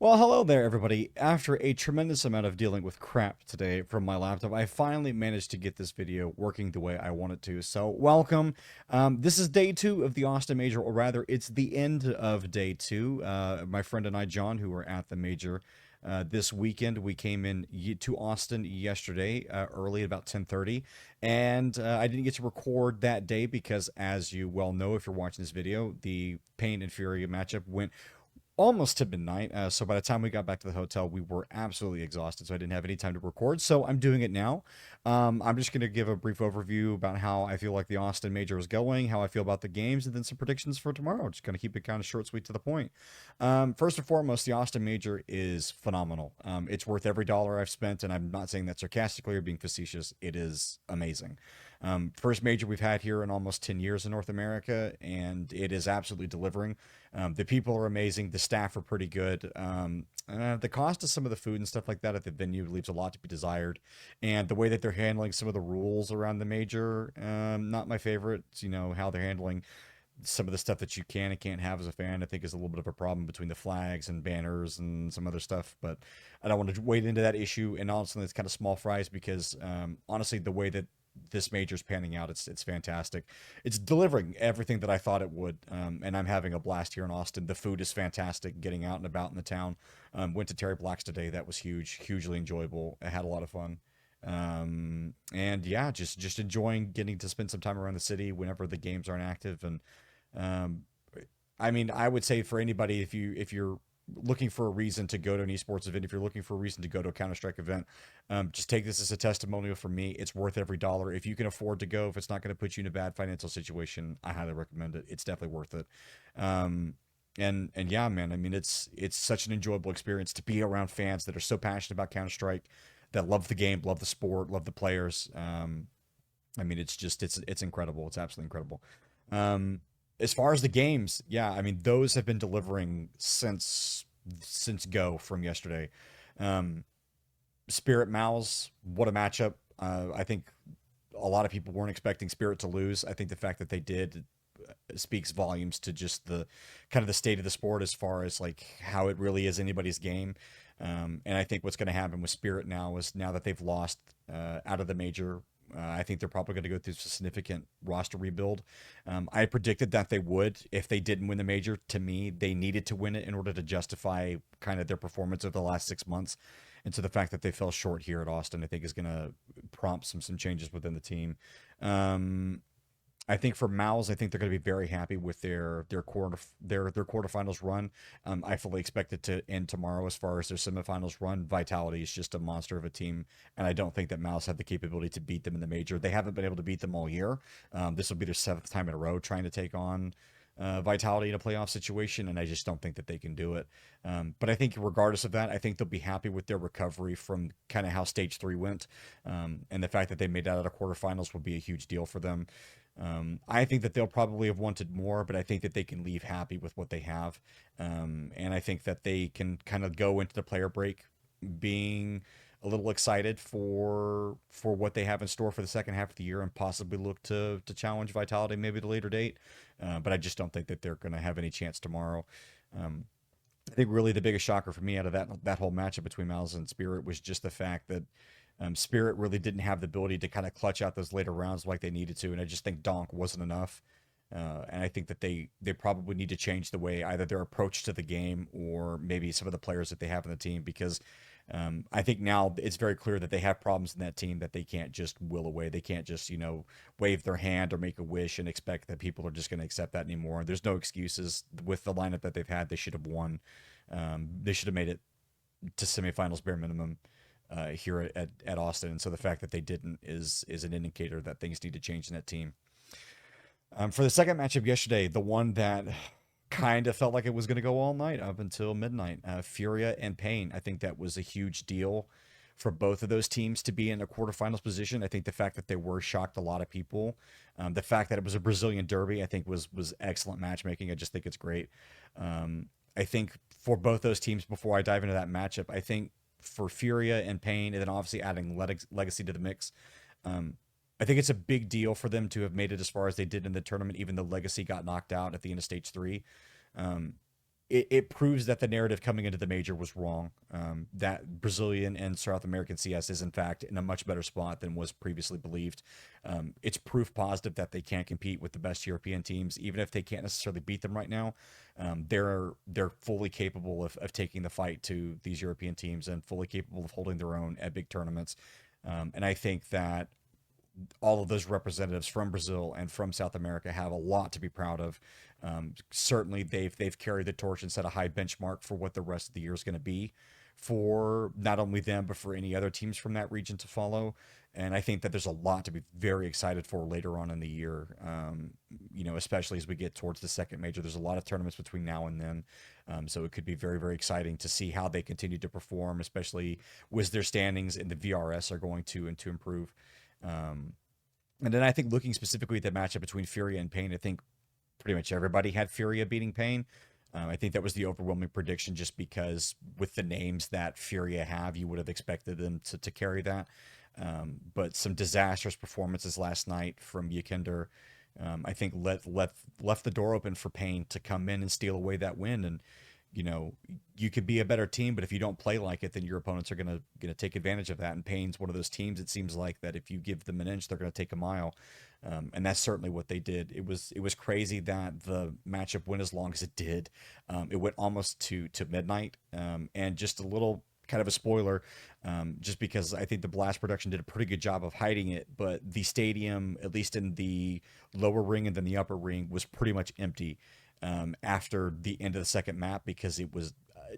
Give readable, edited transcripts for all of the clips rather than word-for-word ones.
Well, hello there, everybody. After a tremendous amount of dealing with crap today from my laptop, I finally managed to get this video working the way I want it to. So, welcome. This is day two of the Austin Major, or rather, it's the end of day two. My friend and I, John, who were at the Major this weekend, we came in to Austin yesterday early, about 10:30, and I didn't get to record that day because, as you well know, if you're watching this video, the Pain and Fury matchup went almost to midnight. So by the time we got back to the hotel, we were absolutely exhausted. So I didn't have any time to record. So I'm doing it now. I'm just going to give a brief overview about how I feel like the Austin Major is going, how I feel about the games, and then some predictions for tomorrow. Just going to keep it kind of short, sweet, to the point. First and foremost, the Austin Major is phenomenal. It's worth every dollar I've spent, and I'm not saying that sarcastically or being facetious. It is amazing. First major we've had here in almost 10 years in North America, and it is absolutely delivering. The people are amazing. The staff are pretty good. The cost of some of the food and stuff like that at the venue leaves a lot to be desired. And the way that they're handling some of the rules around the major, not my favorite. You know, how they're handling some of the stuff that you can and can't have as a fan, I think is a little bit of a problem between the flags and banners and some other stuff. But I don't want to wade into that issue. And honestly, it's kind of small fries because honestly, the way that this major's panning out, it's fantastic. It's delivering everything that I thought it would, and I'm having a blast here in Austin. The food is fantastic. Getting out and about in the town. Went to Terry Black's today. That was huge, hugely enjoyable. I had a lot of fun. And yeah, just enjoying getting to spend some time around the city whenever the games aren't active. And um, I mean, I would say for anybody, if you're looking for a reason to go to an esports event, if you're looking for a reason to go to a Counter Strike event, just take this as a testimonial from me. It's worth every dollar. If you can afford to go, if it's not going to put you in a bad financial situation, I highly recommend it. It's definitely worth it. Um, and yeah, man, I mean, it's such an enjoyable experience to be around fans that are so passionate about Counter Strike, that love the game, love the sport, love the players. I mean, it's incredible. It's absolutely incredible. Um, as far as the games, yeah, I mean, those have been delivering since go from yesterday. Um, Spirit Mouse, what a matchup. I think a lot of people weren't expecting Spirit to lose. I think the fact that they did speaks volumes to just the kind of the state of the sport as far as like how it really is anybody's game. And I think what's going to happen with Spirit now is now that they've lost out of the major, I think they're probably going to go through a significant roster rebuild. I predicted that they would if they didn't win the major. To me, they needed to win it in order to justify kind of their performance over the last 6 months. And so the fact that they fell short here at Austin, I think, is going to prompt some changes within the team. Um, I think for Mouse, I think they're going to be very happy with their quarterfinals run. I fully expect it to end tomorrow as far as their semifinals run. Vitality is just a monster of a team, and I don't think that Mouse have the capability to beat them in the major. They haven't been able to beat them all year. This will be their seventh time in a row trying to take on Vitality in a playoff situation, and I just don't think that they can do it. But I think regardless of that, I think they'll be happy with their recovery from kind of how stage three went, and the fact that they made that out of quarterfinals will be a huge deal for them. I think that they'll probably have wanted more, but I think that they can leave happy with what they have. And I think that they can kind of go into the player break being a little excited for what they have in store for the second half of the year and possibly look to challenge Vitality maybe at a later date. But I just don't think that they're going to have any chance tomorrow. Um, I think really the biggest shocker for me out of that whole matchup between Miles and Spirit was just the fact that Spirit really didn't have the ability to kind of clutch out those later rounds like they needed to, and I just think Donk wasn't enough. And I think that they probably need to change the way either their approach to the game or maybe some of the players that they have in the team because I think now it's very clear that they have problems in that team that they can't just will away. They can't just wave their hand or make a wish and expect that people are just going to accept that anymore. There's no excuses with the lineup that they've had. They should have won. They should have made it to semifinals bare minimum here at Austin. And so the fact that they didn't is an indicator that things need to change in that team. For the second matchup yesterday, the one that kind of felt like it was going to go all night up until midnight, Furia and Pain. I think that was a huge deal for both of those teams to be in a quarterfinals position. I think the fact that they were shocked a lot of people. The fact that it was a Brazilian derby, I think was excellent matchmaking. I just think it's great. I think for both those teams, before I dive into that matchup, I think for Furia and Pain, and then obviously adding Legacy to the mix. Um, I think it's a big deal for them to have made it as far as they did in the tournament, even though Legacy got knocked out at the end of stage three. Um, it proves that the narrative coming into the major was wrong. That Brazilian and South American CS is in fact in a much better spot than was previously believed. It's proof positive that they can't compete with the best European teams, even if they can't necessarily beat them right now. They're fully capable of taking the fight to these European teams and fully capable of holding their own at big tournaments. And I think that all of those representatives from Brazil and from South America have a lot to be proud of. Certainly, they've carried the torch and set a high benchmark for what the rest of the year is going to be for not only them but for any other teams from that region to follow. And I think that there's a lot to be very excited for later on in the year. Especially as we get towards the second major, there's a lot of tournaments between now and then. So it could be very, very exciting to see how they continue to perform, especially with their standings in the VRS are going to improve. Um, and then I think looking specifically at the matchup between Furia and Pain, I think pretty much everybody had Furia beating Pain. I think that was the overwhelming prediction just because with the names that Furia have, you would have expected them to carry that. But some disastrous performances last night from Yakinder, I think left the door open for Pain to come in and steal away that win. And you could be a better team, but if you don't play like it, then your opponents are gonna take advantage of that. And Pain's one of those teams. It seems like that if you give them an inch, they're gonna take a mile, and that's certainly what they did. It was crazy that the matchup went as long as it did. It went almost to midnight, and just a little kind of a spoiler, just because I think the Blast production did a pretty good job of hiding it, but the stadium, at least in the lower ring and then the upper ring, was pretty much empty after the end of the second map because it was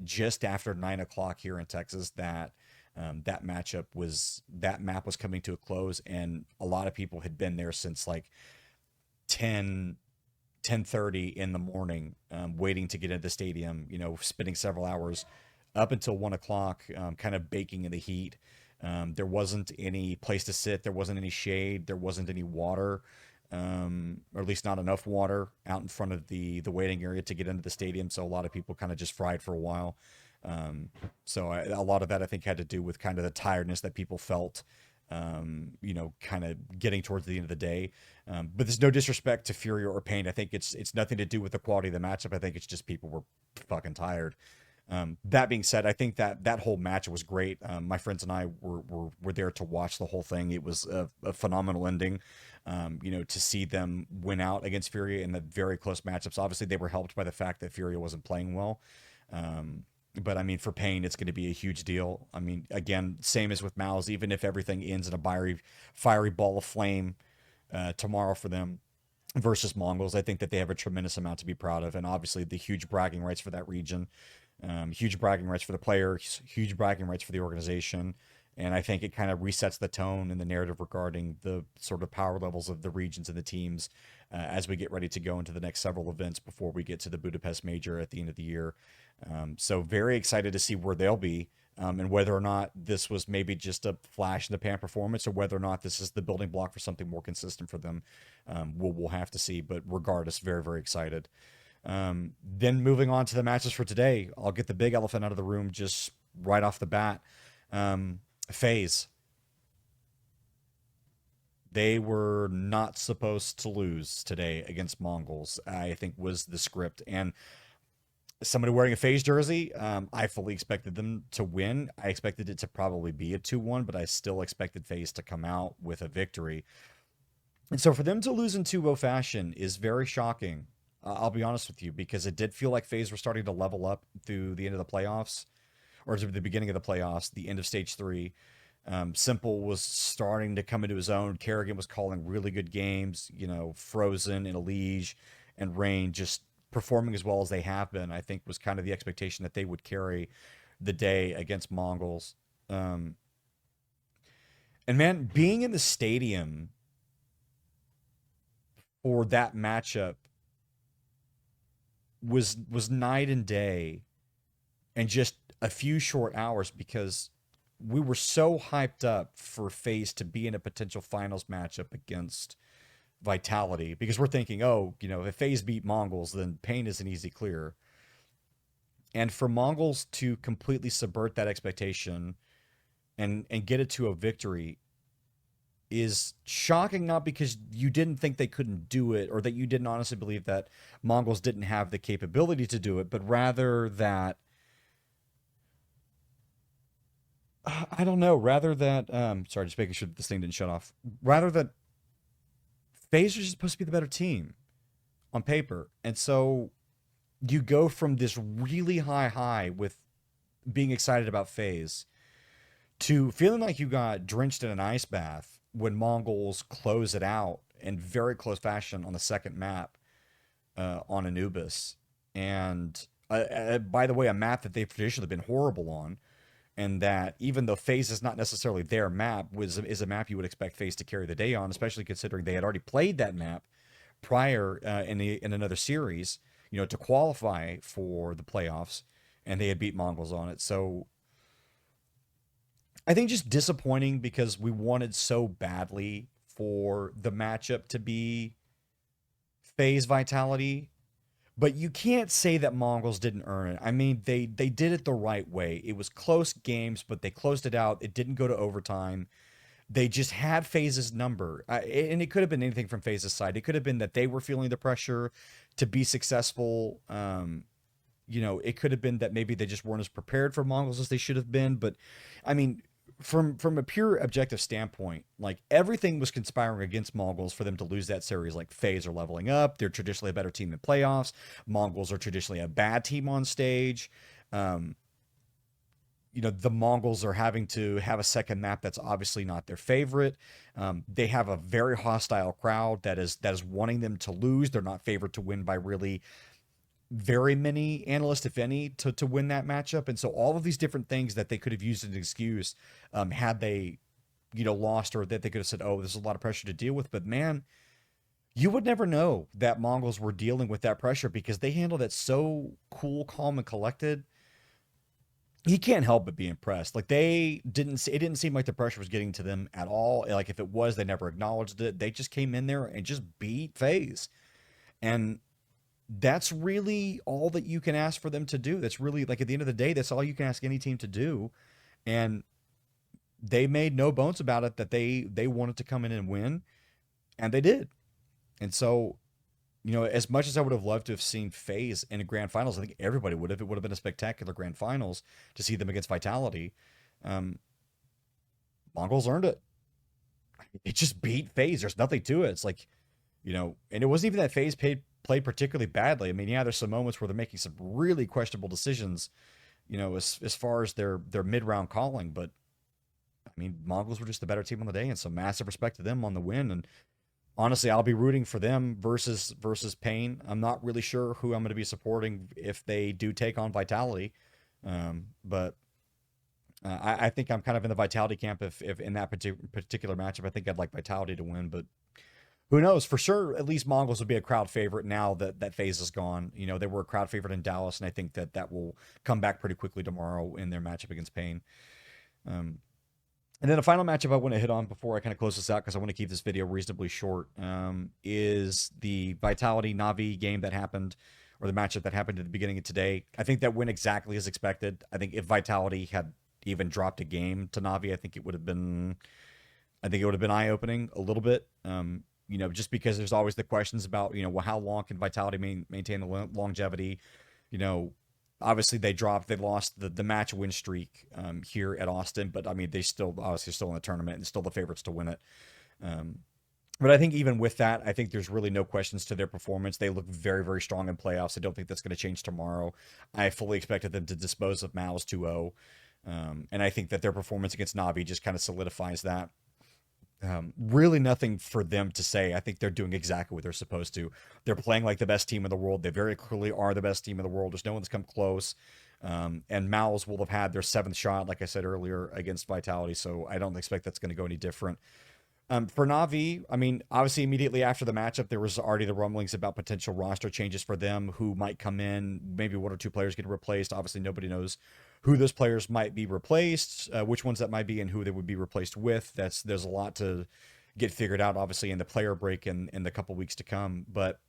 just after 9 o'clock here in Texas that that map was coming to a close, and a lot of people had been there since like 10:30 in the morning, waiting to get into the stadium. Spending several hours up until 1 o'clock, kind of baking in the heat. There wasn't any place to sit. There wasn't any shade. There wasn't any water, or at least not enough water out in front of the waiting area to get into the stadium. So a lot of people kind of just fried for a while. A lot of that I think had to do with kind of the tiredness that people felt, kind of getting towards the end of the day. But there's no disrespect to Fury or Pain. I think it's nothing to do with the quality of the matchup. I think it's just people were fucking tired. That being said, I think that whole match was great. My friends and I were there to watch the whole thing. It was a phenomenal ending. To see them win out against Furia in the very close matchups. Obviously, they were helped by the fact that Furia wasn't playing well. But I mean, for Pain, it's going to be a huge deal. I mean, again, same as with Mouse. Even if everything ends in a fiery ball of flame tomorrow for them versus Mongols, I think that they have a tremendous amount to be proud of, and obviously the huge bragging rights for that region. Huge bragging rights for the players, huge bragging rights for the organization. And I think it kind of resets the tone and the narrative regarding the sort of power levels of the regions and the teams as we get ready to go into the next several events before we get to the Budapest Major at the end of the year. So very excited to see where they'll be, and whether or not this was maybe just a flash in the pan performance or whether or not this is the building block for something more consistent for them. We'll have to see. But regardless, very, very excited. Then moving on to the matches for today, I'll get the big elephant out of the room just right off the bat. FaZe. They were not supposed to lose today against Mongols, I think was the script. And somebody wearing a FaZe jersey, I fully expected them to win. I expected it to probably be a 2-1, but I still expected FaZe to come out with a victory. And so for them to lose in 2-0 fashion is very shocking. I'll be honest with you, because it did feel like FaZe were starting to level up through the end of the playoffs, or to the beginning of the playoffs, the end of stage 3. Simple was starting to come into his own. Kerrigan was calling really good games. Frozen and Elige and Rain just performing as well as they have been. I think was kind of the expectation that they would carry the day against Mongols. And man, being in the stadium for that matchup was night and day, and just a few short hours, because we were so hyped up for FaZe to be in a potential finals matchup against Vitality, because we're thinking, oh, if FaZe beat Mongols, then Pain is an easy clear. And for Mongols to completely subvert that expectation and get it to a victory, is shocking, not because you didn't think they couldn't do it or that you didn't honestly believe that Mongols didn't have the capability to do it, but rather that I don't know, rather that sorry, just making sure that this thing didn't shut off. Rather that FaZe are supposed to be the better team on paper. And so you go from this really high with being excited about FaZe to feeling like you got drenched in an ice bath when Mongols close it out in very close fashion on the second map on Anubis. And by the way, a map that they've traditionally been horrible on, and that even though FaZe is not necessarily their map, is a map you would expect FaZe to carry the day on, especially considering they had already played that map prior in another series, to qualify for the playoffs, and they had beat Mongols on it. So I think just disappointing because we wanted so badly for the matchup to be FaZe Vitality, but you can't say that Mongols didn't earn it. I mean, they did it the right way. It was close games, but they closed it out. It didn't go to overtime. They just had FaZe's number, and it could have been anything from FaZe's side. It could have been that they were feeling the pressure to be successful. It could have been that maybe they just weren't as prepared for Mongols as they should have been. But I mean, from a pure objective standpoint, like everything was conspiring against Mongols for them to lose that series. Like FaZe are leveling up; they're traditionally a better team in playoffs. Mongols are traditionally a bad team on stage. Um, the Mongols are having to have a second map that's obviously not their favorite. They have a very hostile crowd that is wanting them to lose. They're not favored to win by really very many analysts, if any, to win that matchup. And so all of these different things that they could have used as an excuse, had they, lost, or that they could have said, oh, there's a lot of pressure to deal with. But man, you would never know that Mongols were dealing with that pressure because they handled it so cool, calm, and collected. You can't help but be impressed. Like it didn't seem like the pressure was getting to them at all. Like if it was, they never acknowledged it. They just came in there and just beat FaZe. And that's really all that you can ask for them to do. That's really, like, at the end of the day, that's all you can ask any team to do. And they made no bones about it that they wanted to come in and win, and they did. And so, as much as I would have loved to have seen FaZe in a grand finals, I think everybody would have. It would have been a spectacular grand finals to see them against Vitality. Um, Mongols earned it. It just beat FaZe. There's nothing to it. It's like, and it wasn't even that FaZe played particularly badly. I mean, yeah, there's some moments where they're making some really questionable decisions, as far as their mid round calling. But I mean, Mongols were just the better team on the day, and so massive respect to them on the win. And honestly, I'll be rooting for them versus Pain. I'm not really sure who I'm going to be supporting if they do take on Vitality, but I think I'm kind of in the Vitality camp if in that particular matchup. I think I'd like Vitality to win, but who knows? For sure, at least Mongols would be a crowd favorite now that FaZe is gone. They were a crowd favorite in Dallas, and I think that will come back pretty quickly tomorrow in their matchup against Pain. And then the final matchup I want to hit on before I kind of close this out, because I want to keep this video reasonably short, is the Vitality Navi game that happened, or the matchup that happened at the beginning of today. I think that went exactly as expected. I think if Vitality had even dropped a game to Navi, I think it would have been eye-opening a little bit. Just because there's always the questions about, well, how long can Vitality maintain the longevity? Obviously they lost the match win streak here at Austin, but I mean, they still obviously still in the tournament and still the favorites to win it. But I think even with that, I think there's really no questions to their performance. They look very, very strong in playoffs. I don't think that's going to change tomorrow. I fully expected them to dispose of Mao's 2-0. And I think that their performance against Navi just kind of solidifies that. Really nothing for them to say. I think they're doing exactly what they're supposed to. They're playing like the best team in the world. They very clearly are the best team in the world. There's no one that's come close. And Mao's will have had their seventh shot, like I said earlier, against Vitality. So I don't expect that's going to go any different. For Navi, I mean, obviously immediately after the matchup, there was already the rumblings about potential roster changes for them, who might come in, maybe one or two players get replaced. Obviously, nobody knows who those players might be replaced, which ones that might be, and who they would be replaced with. There's a lot to get figured out, obviously, in the player break and in the couple weeks to come. But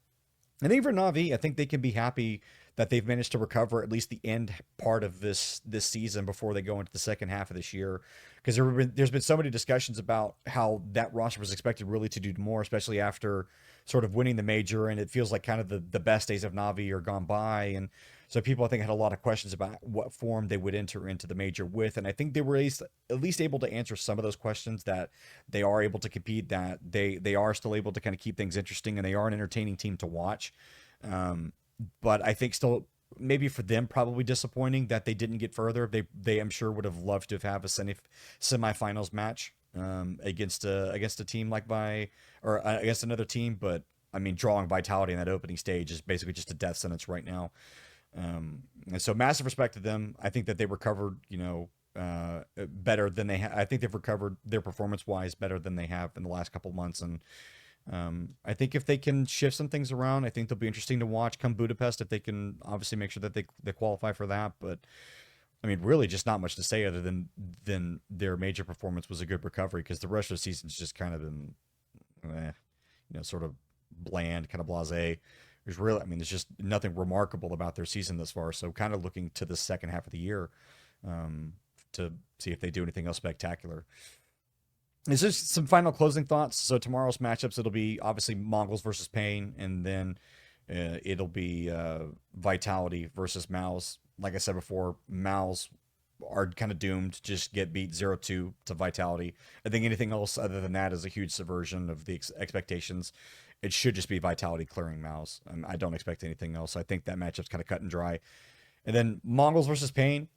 I think for Navi, I think they can be happy that they've managed to recover at least the end part of this season before they go into the second half of this year. Because there's been so many discussions about how that roster was expected really to do more, especially after sort of winning the major, and it feels like kind of the best days of Navi are gone by, and so people I think had a lot of questions about what form they would enter into the major with, and I think they were at least able to answer some of those questions, that they are able to compete, that they are still able to kind of keep things interesting, and they are an entertaining team to watch. Um, but I think still maybe for them probably disappointing that they didn't get further. They I'm sure would have loved to have a semifinals match against a team like against another team, but I mean drawing Vitality in that opening stage is basically just a death sentence right now. And so massive respect to them. I think that they recovered, better than I think they've recovered their performance wise better than they have in the last couple of months, and I think if they can shift some things around, I think they'll be interesting to watch come Budapest if they can obviously make sure that they qualify for that. But I mean, really, just not much to say other than their major performance was a good recovery, because the rest of the season's just kind of been, sort of bland, kind of blasé. There's really, I mean, there's just nothing remarkable about their season thus far. So kind of looking to the second half of the year um, to see if they do anything else spectacular. Is there some final closing thoughts? So tomorrow's matchups, it'll be obviously Mongols versus Pain, and then it'll be Vitality versus Mouse. Like I said before, Mouse are kind of doomed to just get beat 0-2 to Vitality. I think anything else other than that is a huge subversion of the expectations. It should just be Vitality clearing Mouse. I don't expect anything else. I think that matchup's kind of cut and dry. And then Mongols versus Pain.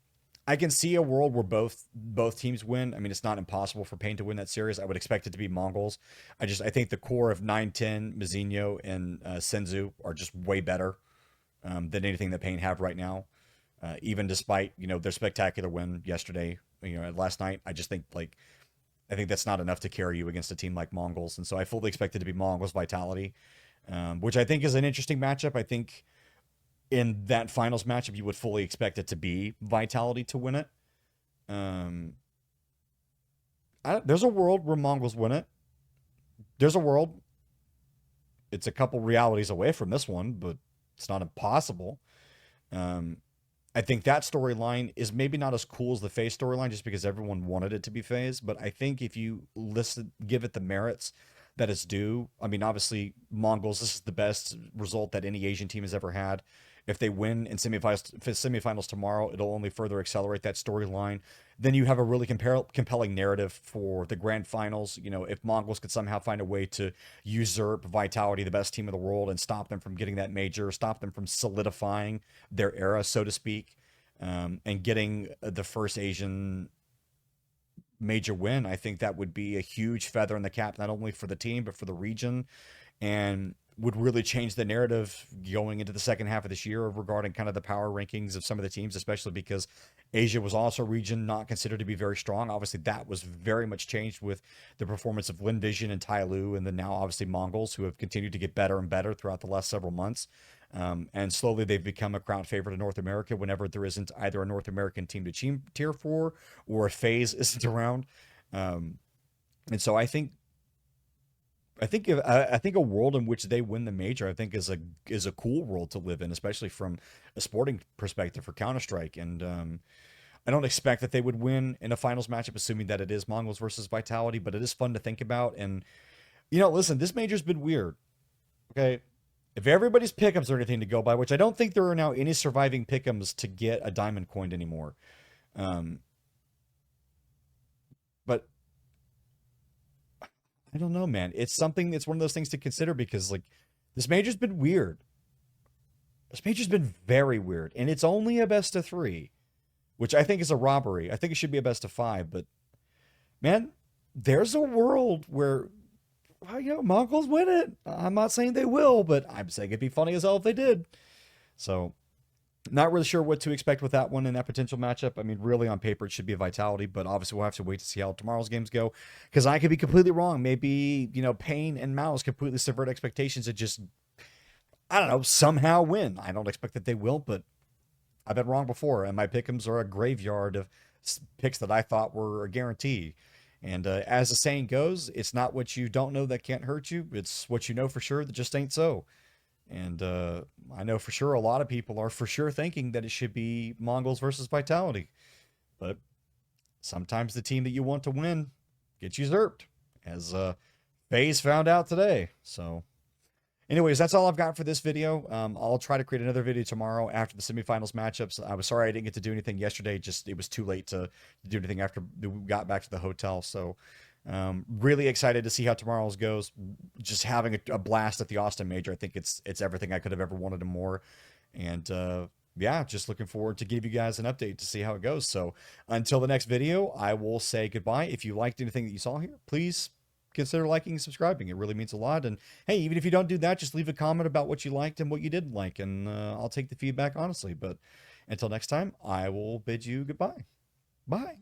I can see a world where both teams win. I mean, it's not impossible for Pain to win that series. I would expect it to be Mongols. I think the core of 9-10, Mizinho, and Senzu are just way better than anything that Pain have right now. Even despite their spectacular win yesterday, last night, I just think I think that's not enough to carry you against a team like Mongols, and so I fully expect it to be Mongols Vitality, which I think is an interesting matchup. I think in that finals matchup, you would fully expect it to be Vitality to win it. Um, there's a world where Mongols win it. There's a world. It's a couple realities away from this one, but it's not impossible. Um, I think that storyline is maybe not as cool as the FaZe storyline, just because everyone wanted it to be FaZe. But I think if you give it the merits that it's due, I mean, obviously, Mongols, this is the best result that any Asian team has ever had. If they win in semifinals tomorrow, it'll only further accelerate that storyline. Then you have a really compelling narrative for the grand finals. If Mongols could somehow find a way to usurp Vitality, the best team in the world, and stop them from getting that major, stop them from solidifying their era, so to speak, and getting the first Asian major win, I think that would be a huge feather in the cap, not only for the team, but for the region, and would really change the narrative going into the second half of this year regarding kind of the power rankings of some of the teams, especially because Asia was also a region not considered to be very strong. Obviously, that was very much changed with the performance of Lin Vision and Tai Lu, and then now obviously Mongols, who have continued to get better and better throughout the last several months. And slowly they've become a crowd favorite in North America whenever there isn't either a North American team to cheer for or a FaZe isn't around. And so I think a world in which they win the major, I think is a cool world to live in, especially from a sporting perspective for Counter Strike. And I don't expect that they would win in a finals matchup, assuming that it is Mongols versus Vitality. But it is fun to think about. And listen, this major's been weird. Okay, if everybody's pickums are anything to go by, which I don't think there are now any surviving pickums to get a diamond coined anymore. Um, but I don't know, man. It's one of those things to consider, because this major's been weird. This major's been very weird, and it's only a best of three, which I think is a robbery. I think it should be a best of five, but man, there's a world where Mongols win it. I'm not saying they will, but I'm saying it'd be funny as hell if they did. So not really sure what to expect with that one in that potential matchup. I mean, really on paper, it should be a Vitality, but obviously we'll have to wait to see how tomorrow's games go, because I could be completely wrong. Maybe, Pain and Mouse completely subvert expectations and just, I don't know, somehow win. I don't expect that they will, but I've been wrong before, and my pick'ems are a graveyard of picks that I thought were a guarantee. And as the saying goes, it's not what you don't know that can't hurt you. It's what you know for sure that just ain't so. And I know for sure a lot of people are for sure thinking that it should be Mongols versus Vitality. But sometimes the team that you want to win gets usurped, as FaZe found out today. So, anyways, that's all I've got for this video. I'll try to create another video tomorrow after the semifinals matchups. I was sorry I didn't get to do anything yesterday. Just it was too late to do anything after we got back to the hotel. So, really excited to see how tomorrow's goes. Just having a blast at the Austin Major. I think it's everything I could have ever wanted and more. And yeah, just looking forward to give you guys an update to see how it goes. So until the next video, I will say goodbye. If you liked anything that you saw here, please consider liking and subscribing. It really means a lot. And hey, even if you don't do that, just leave a comment about what you liked and what you didn't like, and I'll take the feedback honestly. But until next time, I will bid you goodbye. Bye.